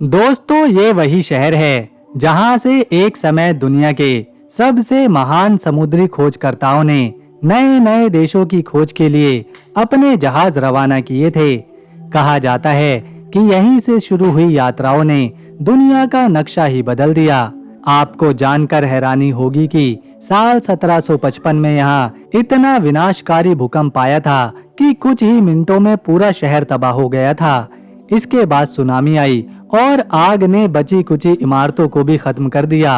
दोस्तों, ये वही शहर है जहां से एक समय दुनिया के सबसे महान समुद्री खोजकर्ताओं ने नए नए देशों की खोज के लिए अपने जहाज रवाना किए थे। कहा जाता है कि यहीं से शुरू हुई यात्राओं ने दुनिया का नक्शा ही बदल दिया। आपको जानकर हैरानी होगी कि साल 1755 में यहाँ इतना विनाशकारी भूकंप आया था कि कुछ ही मिनटों में पूरा शहर तबाह हो गया था। इसके बाद सुनामी आई और आग ने बची कुची इमारतों को भी खत्म कर दिया।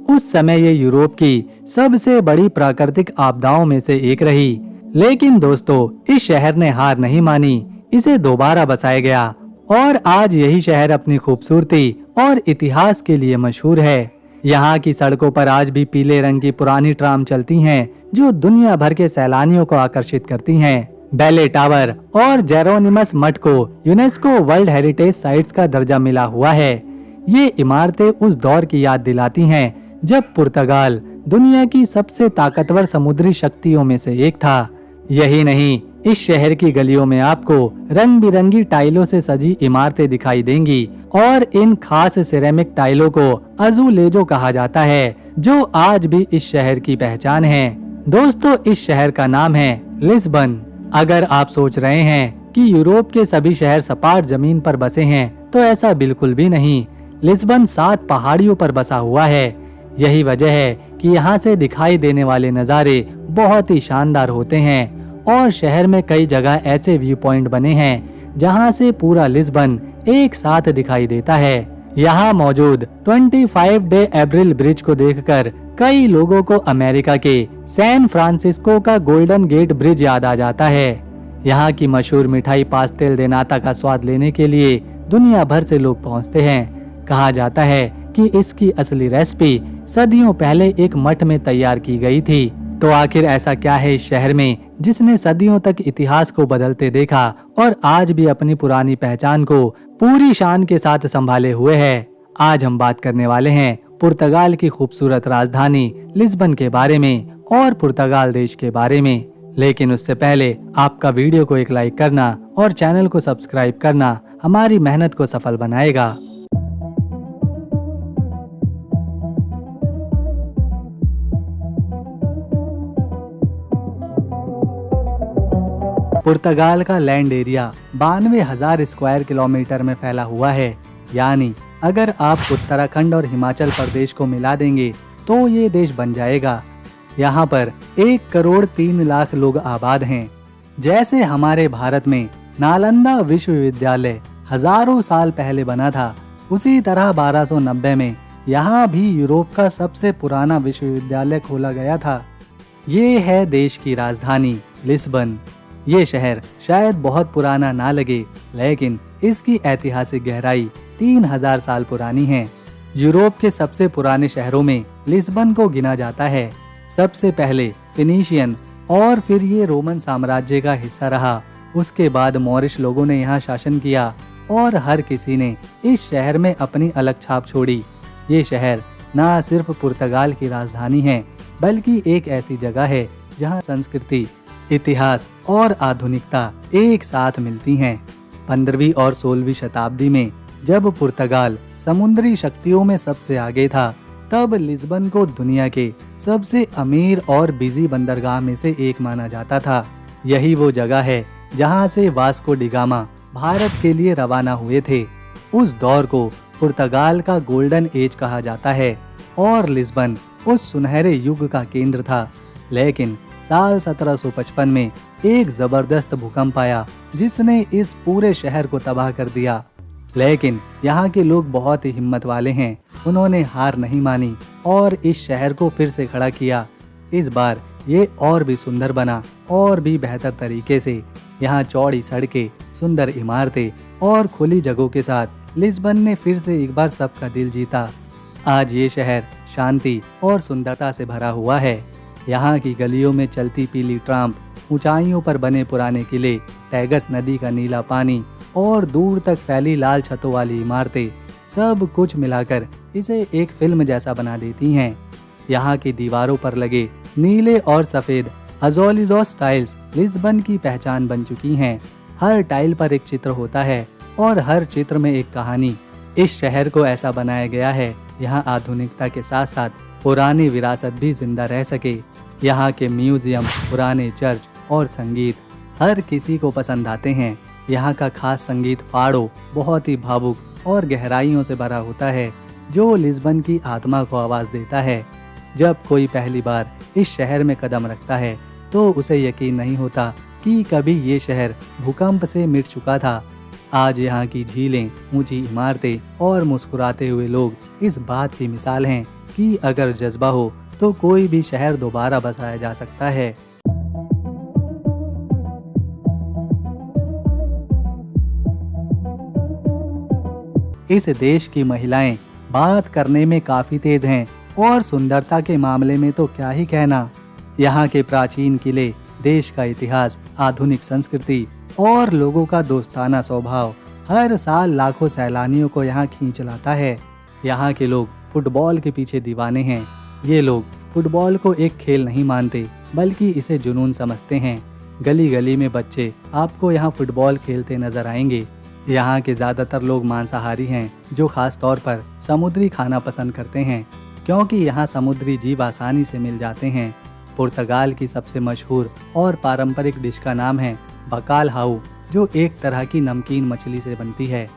उस समय ये यूरोप की सबसे बड़ी प्राकृतिक आपदाओं में से एक रही। लेकिन दोस्तों, इस शहर ने हार नहीं मानी, इसे दोबारा बसाया गया और आज यही शहर अपनी खूबसूरती और इतिहास के लिए मशहूर है। यहाँ की सड़कों पर आज भी पीले रंग की पुरानी ट्राम चलती हैं, जो दुनिया भर के सैलानियों को आकर्षित करती हैं। बेले टावर और जेरोनिमस मठ को यूनेस्को वर्ल्ड हेरिटेज साइट्स का दर्जा मिला हुआ है। ये इमारतें उस दौर की याद दिलाती हैं जब पुर्तगाल दुनिया की सबसे ताकतवर समुद्री शक्तियों में से एक था। यही नहीं, इस शहर की गलियों में आपको रंग बिरंगी टाइलों से सजी इमारतें दिखाई देंगी और इन खास सिरेमिक टाइलों को अज़ुलेजो कहा जाता है, जो आज भी इस शहर की पहचान है। दोस्तों, इस शहर का नाम है लिस्बन। अगर आप सोच रहे हैं कि यूरोप के सभी शहर सपाट जमीन पर बसे हैं, तो ऐसा बिल्कुल भी नहीं। लिस्बन 7 पहाड़ियों पर बसा हुआ है। यही वजह है कि यहाँ से दिखाई देने वाले नज़ारे बहुत ही शानदार होते हैं और शहर में कई जगह ऐसे व्यू पॉइंट बने हैं जहाँ से पूरा लिस्बन एक साथ दिखाई देता है। यहाँ मौजूद 25 डे एब्रिल ब्रिज को देखकर कई लोगों को अमेरिका के सैन फ्रांसिस्को का गोल्डन गेट ब्रिज याद आ जाता है। यहाँ की मशहूर मिठाई पास्तेल दे नाता का स्वाद लेने के लिए दुनिया भर से लोग पहुँचते हैं। कहा जाता है कि इसकी असली रेसिपी सदियों पहले एक मठ में तैयार की गई थी। तो आखिर ऐसा क्या है इस शहर में जिसने सदियों तक इतिहास को बदलते देखा और आज भी अपनी पुरानी पहचान को पूरी शान के साथ संभाले हुए है। आज हम बात करने वाले हैं पुर्तगाल की खूबसूरत राजधानी लिस्बन के बारे में और पुर्तगाल देश के बारे में। लेकिन उससे पहले आपका वीडियो को एक लाइक करना और चैनल को सब्सक्राइब करना हमारी मेहनत को सफल बनाएगा। पुर्तगाल का लैंड एरिया 92,000 स्क्वायर किलोमीटर में फैला हुआ है। यानी अगर आप उत्तराखंड और हिमाचल प्रदेश को मिला देंगे तो ये देश बन जाएगा। यहाँ पर 1 करोड़ 3 लाख लोग आबाद हैं। जैसे हमारे भारत में नालंदा विश्वविद्यालय हजारों साल पहले बना था, उसी तरह 1290 में यहाँ भी यूरोप का सबसे पुराना विश्वविद्यालय खोला गया था। ये है देश की राजधानी लिस्बन। ये शहर शायद बहुत पुराना ना लगे, लेकिन इसकी ऐतिहासिक गहराई 3000 साल पुरानी है। यूरोप के सबसे पुराने शहरों में लिस्बन को गिना जाता है। सबसे पहले फिनीशियन और फिर ये रोमन साम्राज्य का हिस्सा रहा। उसके बाद मॉरिश लोगों ने यहाँ शासन किया और हर किसी ने इस शहर में अपनी अलग छाप छोड़ी। ये शहर न सिर्फ पुर्तगाल की राजधानी है, बल्कि एक ऐसी जगह है जहाँ संस्कृति, इतिहास और आधुनिकता एक साथ मिलती हैं। 15वीं और 16वीं शताब्दी में जब पुर्तगाल समुद्री शक्तियों में सबसे आगे था, तब लिस्बन को दुनिया के सबसे अमीर और बिजी बंदरगाह में से एक माना जाता था। यही वो जगह है जहां से वास्को डी गामा भारत के लिए रवाना हुए थे। उस दौर को पुर्तगाल का गोल्डन एज कहा जाता है और लिस्बन उस सुनहरे युग का केंद्र था। लेकिन साल 1755 में एक जबरदस्त भूकंप आया जिसने इस पूरे शहर को तबाह कर दिया। लेकिन यहाँ के लोग बहुत ही हिम्मत वाले हैं। उन्होंने हार नहीं मानी और इस शहर को फिर से खड़ा किया। इस बार ये और भी सुंदर बना और भी बेहतर तरीके से। यहाँ चौड़ी सड़कें, सुंदर इमारतें और खुली जगहों के साथ लिस्बन ने फिर से एक बार सबका दिल जीता। आज ये शहर शांति और सुंदरता से भरा हुआ है। यहाँ की गलियों में चलती पीली ट्राम, ऊंचाइयों पर बने पुराने किले, टैगस नदी का नीला पानी और दूर तक फैली लाल छतों वाली इमारतें, सब कुछ मिलाकर इसे एक फिल्म जैसा बना देती हैं। यहाँ की दीवारों पर लगे नीले और सफेद अज़ोलिज़ोस टाइल्स लिस्बन की पहचान बन चुकी हैं। हर टाइल पर एक चित्र होता है और हर चित्र में एक कहानी। इस शहर को ऐसा बनाया गया है यहाँ आधुनिकता के साथ साथ पुरानी विरासत भी जिंदा रह सके। यहाँ के म्यूजियम, पुराने चर्च और संगीत हर किसी को पसंद आते हैं। यहाँ का खास संगीत फाड़ो बहुत ही भावुक और गहराइयों से भरा होता है, जो लिस्बन की आत्मा को आवाज देता है। जब कोई पहली बार इस शहर में कदम रखता है तो उसे यकीन नहीं होता कि कभी ये शहर भूकंप से मिट चुका था। आज यहाँ की झीलें, ऊंची इमारतें और मुस्कुराते हुए लोग इस बात की मिसाल हैं कि अगर जज्बा हो तो कोई भी शहर दोबारा बसाया जा सकता है। इस देश की महिलाएं बात करने में काफी तेज हैं और सुंदरता के मामले में तो क्या ही कहना। यहाँ के प्राचीन किले, देश का इतिहास, आधुनिक संस्कृति और लोगों का दोस्ताना स्वभाव हर साल लाखों सैलानियों को यहाँ खींच लाता है। यहाँ के लोग फुटबॉल के पीछे दीवाने हैं। ये लोग फुटबॉल को एक खेल नहीं मानते बल्कि इसे जुनून समझते हैं। गली गली में बच्चे आपको यहाँ फुटबॉल खेलते नजर आएंगे। यहाँ के ज्यादातर लोग मांसाहारी हैं, जो खास तौर पर समुद्री खाना पसंद करते हैं क्योंकि यहाँ समुद्री जीव आसानी से मिल जाते हैं। पुर्तगाल की सबसे मशहूर और पारंपरिक डिश का नाम है बकालहाउ, जो एक तरह की नमकीन मछली से बनती है।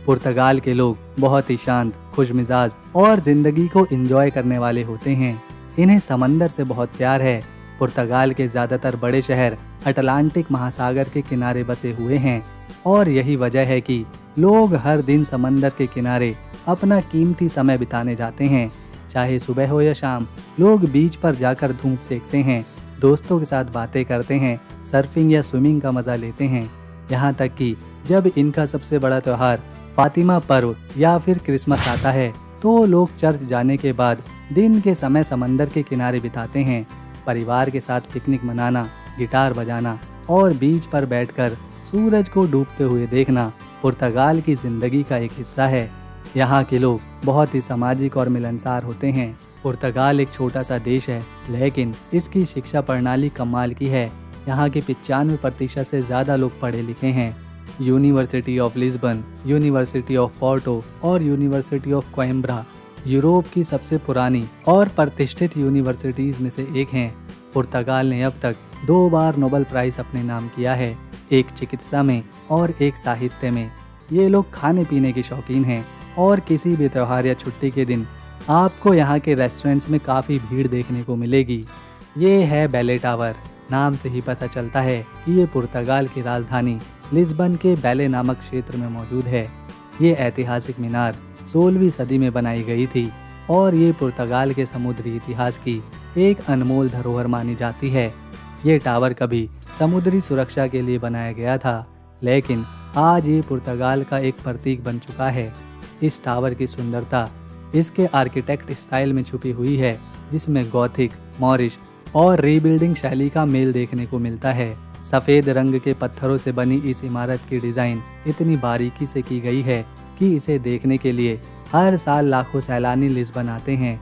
पुर्तगाल के लोग बहुत ही शांत, खुशमिजाज और जिंदगी को एंजॉय करने वाले होते हैं। इन्हें समंदर से बहुत प्यार है। पुर्तगाल के ज्यादातर बड़े शहर अटलांटिक महासागर के किनारे बसे हुए हैं और यही वजह है कि लोग हर दिन समंदर के किनारे अपना कीमती समय बिताने जाते हैं। चाहे सुबह हो या शाम, लोग बीच पर जाकर धूप सेकते हैं, दोस्तों के साथ बातें करते हैं, सर्फिंग या स्विमिंग का मजा लेते हैं। यहाँ तक कि जब इनका सबसे बड़ा त्योहार फातिमा पर्व या फिर क्रिसमस आता है तो लोग चर्च जाने के बाद दिन के समय समंदर के किनारे बिताते हैं। परिवार के साथ पिकनिक मनाना, गिटार बजाना और बीच पर बैठकर सूरज को डूबते हुए देखना पुर्तगाल की जिंदगी का एक हिस्सा है। यहाँ के लोग बहुत ही सामाजिक और मिलनसार होते हैं। पुर्तगाल एक छोटा सा देश है, लेकिन इसकी शिक्षा प्रणाली कमाल की है। यहाँ के 95% से ज़्यादा लोग पढ़े लिखे हैं। University of Lisbon, university of Porto और यूनिवर्सिटी ऑफ कोइम्ब्रा यूरोप की सबसे पुरानी और प्रतिष्ठित यूनिवर्सिटीज़ में से एक हैं। पुर्तगाल ने अब तक 2 बार नोबेल प्राइज़ अपने नाम किया है, एक चिकित्सा में और एक साहित्य में। ये लोग खाने पीने के शौकीन हैं और किसी भी त्योहार या छुट्टी के दिन आपको यहाँ के रेस्टोरेंट्स में काफ़ी भीड़ देखने को मिलेगी। ये है बैले टावर। नाम से ही पता चलता है कि ये पुर्तगाल की राजधानी लिस्बन के बैले नामक क्षेत्र में मौजूद है। ये ऐतिहासिक मीनार 16वीं सदी में बनाई गई थी और ये पुर्तगाल के समुद्री इतिहास की एक अनमोल धरोहर मानी जाती है। ये टावर कभी समुद्री सुरक्षा के लिए बनाया गया था, लेकिन आज ये पुर्तगाल का एक प्रतीक बन चुका है। इस टावर की सुंदरता इसके आर्किटेक्ट स्टाइल में छुपी हुई है, जिसमें गॉथिक, मॉरिश और रीबिल्डिंग शैली का मेल देखने को मिलता है। सफ़ेद रंग के पत्थरों से बनी इस इमारत की डिज़ाइन इतनी बारीकी से की गई है कि इसे देखने के लिए हर साल लाखों सैलानी लिस्बन आते हैं।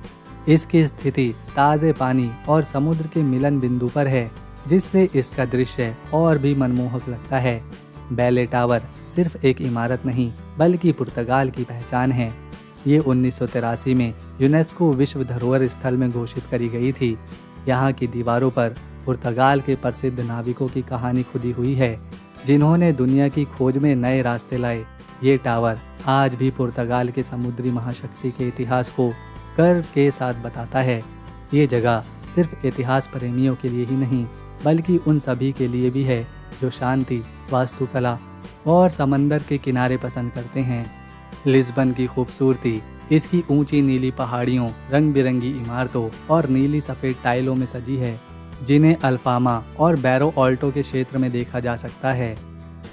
इसकी स्थिति ताज़े पानी और समुद्र के मिलन बिंदु पर है, जिससे इसका दृश्य और भी मनमोहक लगता है। बैले टावर सिर्फ एक इमारत नहीं बल्कि पुर्तगाल की पहचान है। ये 1983 में यूनेस्को विश्व धरोहर स्थल में घोषित करी गई थी। यहाँ की दीवारों पर पुर्तगाल के प्रसिद्ध नाविकों की कहानी खुदी हुई है, जिन्होंने दुनिया की खोज में नए रास्ते लाए। ये टावर आज भी पुर्तगाल के समुद्री महाशक्ति के इतिहास को गर्व के साथ बताता है। ये जगह सिर्फ इतिहास प्रेमियों के लिए ही नहीं बल्कि उन सभी के लिए भी है जो शांति, वास्तुकला और समंदर के किनारे पसंद करते हैं। लिस्बन की खूबसूरती इसकी ऊंची नीली पहाड़ियों, रंग बिरंगी इमारतों और नीली सफ़ेद टाइलों में सजी है, जिन्हें अल्फामा और बैरो ऑल्टो के क्षेत्र में देखा जा सकता है।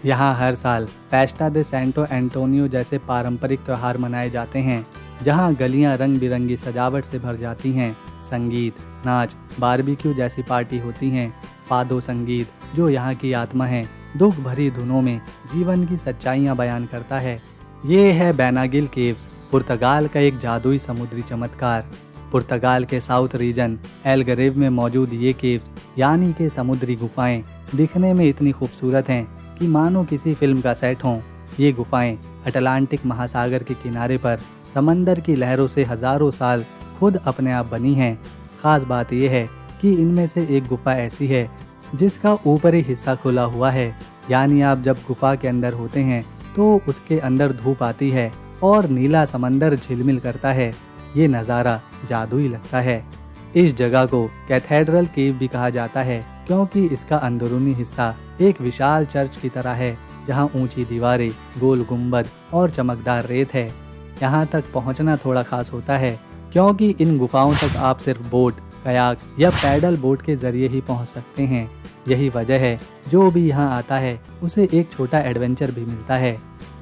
यहाँ हर साल फेस्टा दे सैंटो एंटोनियो जैसे पारंपरिक त्यौहार मनाए जाते हैं, जहाँ गलियाँ रंग बिरंगी सजावट से भर जाती हैं। संगीत, नाच, बारबेक्यू जैसी पार्टी होती हैं। फादो संगीत, जो यहाँ की आत्मा है, दुख भरी धुनों में जीवन की सच्चाइयाँ बयान करता है। ये है बेनागिल केव्स, पुर्तगाल का एक जादुई समुद्री चमत्कार। पुर्तगाल के साउथ रीजन एलगरेव में मौजूद ये केव्स यानी कि समुद्री गुफाएं दिखने में इतनी खूबसूरत हैं कि मानो किसी फिल्म का सेट हों। ये गुफाएं अटलांटिक महासागर के किनारे पर समंदर की लहरों से हजारों साल खुद अपने आप बनी हैं। खास बात यह है कि इनमें से एक गुफा ऐसी है जिसका ऊपरी हिस्सा खुला हुआ है, यानी आप जब गुफा के अंदर होते हैं तो उसके अंदर धूप आती है और नीला समंदर झिलमिल करता है। ये नज़ारा जादुई लगता है। इस जगह को कैथेड्रल केव भी कहा जाता है क्योंकि इसका अंदरूनी हिस्सा एक विशाल चर्च की तरह है, जहाँ ऊंची दीवारें, गोल गुंबद और चमकदार रेत है। यहाँ तक पहुँचना थोड़ा खास होता है क्योंकि इन गुफाओं तक आप सिर्फ बोट, कयाक या पैडल बोट के जरिए ही पहुँच सकते हैं। यही वजह है जो भी यहाँ आता है उसे एक छोटा एडवेंचर भी मिलता है।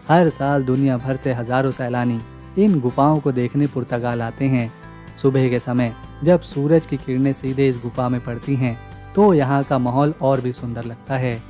हर साल दुनिया भर से हजारों सैलानी इन गुफाओं को देखने पुर्तगाल आते हैं। सुबह के समय जब सूरज की किरणें सीधे इस गुफा में पड़ती हैं तो यहाँ का माहौल और भी सुंदर लगता है।